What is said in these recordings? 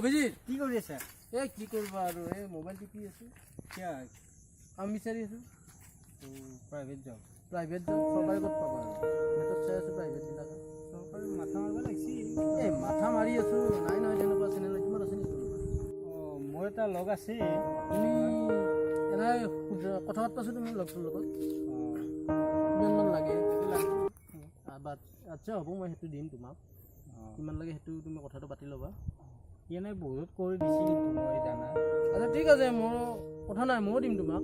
অভিজিৎ কি কৰি আছা? এই কি কৰিবা আৰু এই মোবাইল টিপি আছোঁ। কিয়? কাম বিচাৰি আছোঁ। Private job. প্ৰাইভেট জব চৰকাৰী ক'ত পাবা আৰু নেটত চাই আছোঁ প্ৰাইভেটবিলাকে। চৰকাৰী মাথা মাৰিব লাগিছিল। এই মাথা মাৰি আছোঁ, নাই নহয় তেনেকুৱা চেনেল কিমান আছে নেকি? মোৰ এটা লগ আছে। তুমি এনেই কথা পাতিবাচোন তুমি লগটোৰ লগত। কিমানমান লাগে? আচ্ছা হ'ব, মই সেইটো দিম তোমাক। কিমান লাগে সেইটো তুমি কথাটো পাতি ল'বা। এনেই বহুত কৰি দিছিল কিন্তু মই জানা। আচ্ছা ঠিক আছে, মোৰ কথা নাই, ময়ো দিম তোমাক।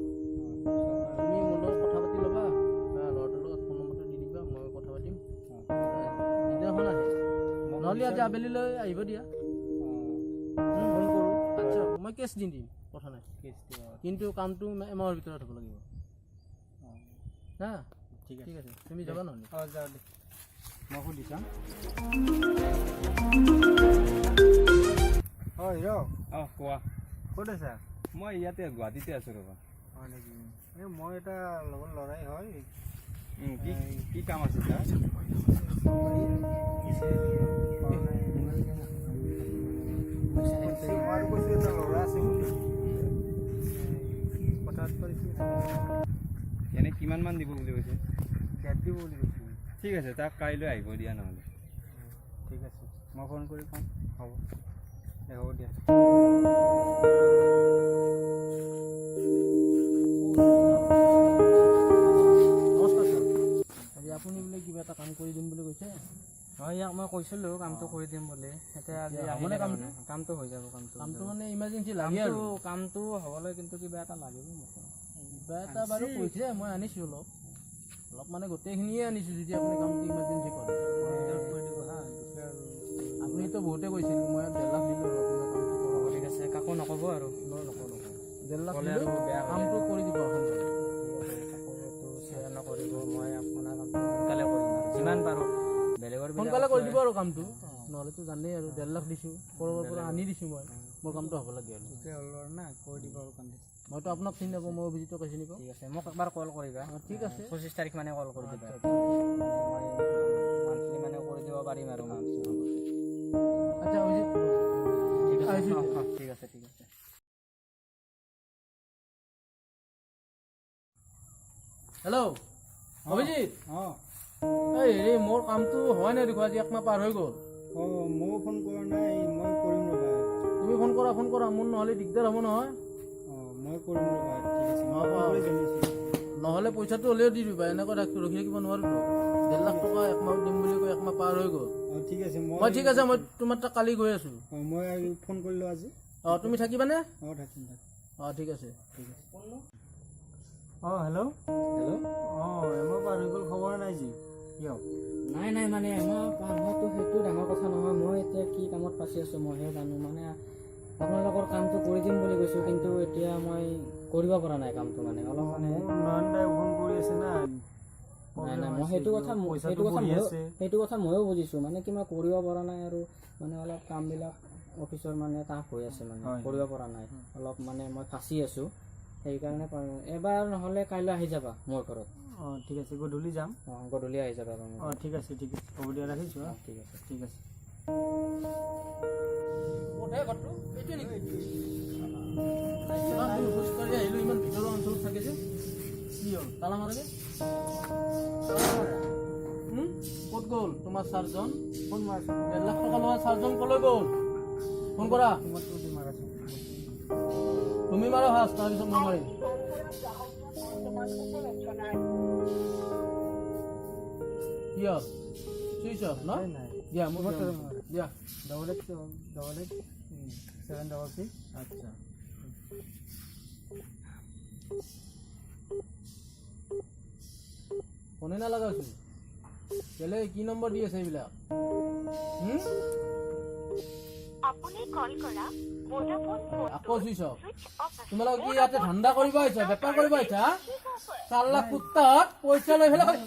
তুমি মোৰ লগত কথা পাতি ল'বা বা ল'ৰাটোৰ লগত ফোন নম্বৰটো দি দিবা, মই কথা পাতিম। দিনাখন আহে নহ'লে আজি আবেলিলৈ আহিব দিয়া। ফোন কৰোঁ। আচ্ছা মই কেছ দি দিম, কথা নাই। কিন্তু কামটো এমাহৰ ভিতৰত হ'ব লাগিব। হা ঠিক আছে, তুমি যাবা নহ'লে? যাওঁ দে, মই সুধি চাম। হিৰ' কোৱা। ক'ত আছা? মই ইয়াতে গুৱাহাটীতে আছোঁ ৰ'বা। হয় নেকি? এই মই এটা লগৰ ল'ৰাই হয়। কি কাম আছে তাৰ? আৰু কৈছোঁ এটা ল'ৰা আছে বুলি কথা পাতিছোঁ। এনে কিমানমান দিব বুলি কৈছে? ডেট দিব বুলি কৈছোঁ। ঠিক আছে, তাক কাইলৈ আহিব দিয়া নহ'লে। ঠিক আছে, মই ফোন কৰি ক'ম। হ'ব দে, হ'ব দিয়া। নমস্কাৰ ছাৰ। আজি আপুনি বোলে কিবা এটা কাম কৰি দিম বুলি কৈছে? হয়, ইয়াক মই কৈছিলোঁ কামটো কৰি দিম বুলি। এতিয়া আজি হ'বনে কামটো? কামটো হৈ যাব। কামটো মানে ইমাৰ্জেঞ্চি লাগে আৰু কামটো হ'বলৈ কিন্তু কিবা এটা লাগিব মোক। কিবা এটা বাৰু কৈছে, মই আনিছোঁ অলপ মানে গোটেইখিনিয়ে আনিছোঁ। যদি আপুনি কামটো ইমাৰ্জেঞ্চি কৰে আপুনিতো বহুতে কৈছিল, মই 1.5 লাখ দিলোঁ আৰু আপোনাৰ কামটো কৰিব। ঠিক আছে, কাকো নক'ব আৰু। নকওঁ 1.5 লাখ ক'লে দিলোঁ, আৰু বেয়া কামটো কৰি দিব সোনকালে। শ্বেয়াৰ নকৰিব, মই আপোনাৰ কামটো সোনকালে কৰিম আৰু যিমান পাৰোঁ। বেলেগৰ সোনকালে কৰি দিব আৰু কামটো, নহ'লেতো জানেই আৰু 1.5 লাখ দিছোঁ, ক'ৰবাৰ পৰা আনি দিছোঁ মই। মোৰ কামটো হ'ব লাগে আৰু হ'ল না, কৰি দিব আৰু কাম। মইতো আপোনাক চিনি নাপাওঁ, মই অভিজিতক চিনি পাওঁ। ঠিক আছে, মোক একবাৰ কল কৰিবা। ঠিক আছে, 25 তাৰিখ মানে কল কৰি দিবা। মই মান্থলি মানে কৰি দিব পাৰিম আৰু আচ্ছা অভিজিত ঠিক আছে। আহিছোঁ। ঠিক আছে, ঠিক আছে। হেল্ল' অভিজিত, অঁ এই হেৰি মোৰ কামটো হোৱাই নাই দেখোন, আজি 1 মাহ পাৰ হৈ গ'ল। ময়ো ফোন কৰা নাই, মই কৰিম ৰ'বা। তুমি ফোন কৰা, মোৰ নহ'লে দিগদাৰ হ'ব নহয়। মই কৰিম ৰ'বা। ঠিক আছে, নহ'লে পইচাটো হ'লেও দি দিবা, এনেকৈ ৰখি থাকিব নোৱাৰোঁতো। 1.5 লাখ টকা 1 মাহত দিম বুলি কৈ 1 মাহ পাৰ হৈ গ'ল। ঠিক আছে, ঠিক আছে, মই তোমাৰ তাত কালি গৈ আছোঁ। মই ফোন কৰিলোঁ আজি। তুমি থাকিবানে? থাকিম। ঠিক আছে। হেল্ল'। এমাহ পাৰ হৈ গ'ল, খবৰ নাই যি কিয়? নাই মানে এমাহ পাৰ হোৱাটো সেইটো ডাঙৰ কথা নহয়। মই এতিয়া কি কামত ফাঁচি আছোঁ মইহে জানো। মানে আপোনালোকৰ কামটো কৰি দিম বুলি কৈছোঁ, কিন্তু এতিয়া মই কৰিব পৰা নাই কামটো। মানে অলপ মানে নয়নদাই ফোন কৰি আছে না। নাই মই সেইটো কথা ময়ো বুজিছোঁ। মানে কি মই কৰিব পৰা নাই আৰু মানে অলপ কামবিলাক অফিচৰ মানে টাফ হৈ আছে, মানে কৰিব পৰা নাই অলপ। মানে মই ফাঁচি আছোঁ, সেইকাৰণে এবাৰ নহ'লে কাইলৈ আহি যাবা মোৰ ঘৰত। ঠিক আছে, গধূলি যাম। গধূলি আহি যাবা। ঠিক আছে, হ'ব দিয়া, ৰাখিছোঁ। ঠিক আছে। খোজকাঢ়ি আহিলোঁ, ইমান ভিতৰৰ অঞ্চলত থাকে যে কি হ'ল? তালা মাৰে ক'ত গ'ল তোমাৰ চাৰজন? ফোন মাৰছো। 1.5 লাখ টকা লোৱা চাৰজন ক'লৈ গ'ল? ফোন কৰা। তুমি মাৰা ফাৰ্ষ্ট, তাৰপিছত মই মাৰিম। কি হ'ল? চুইচ অফ ন? দিয়া মোক দিয়া। 888766। আচ্ছা, ফোনে নালাগাইছোঁ। কেলে কি নম্বৰ দি আছে এইবিলাক? আকৌ চুইচ অফ। তোমালোকে কি ইয়াতে ধান্দা কৰিব আহিছা, বেপাৰ কৰিব আহিছা? 4 লাখ কুত্তাত পইচা লৈ পেলাই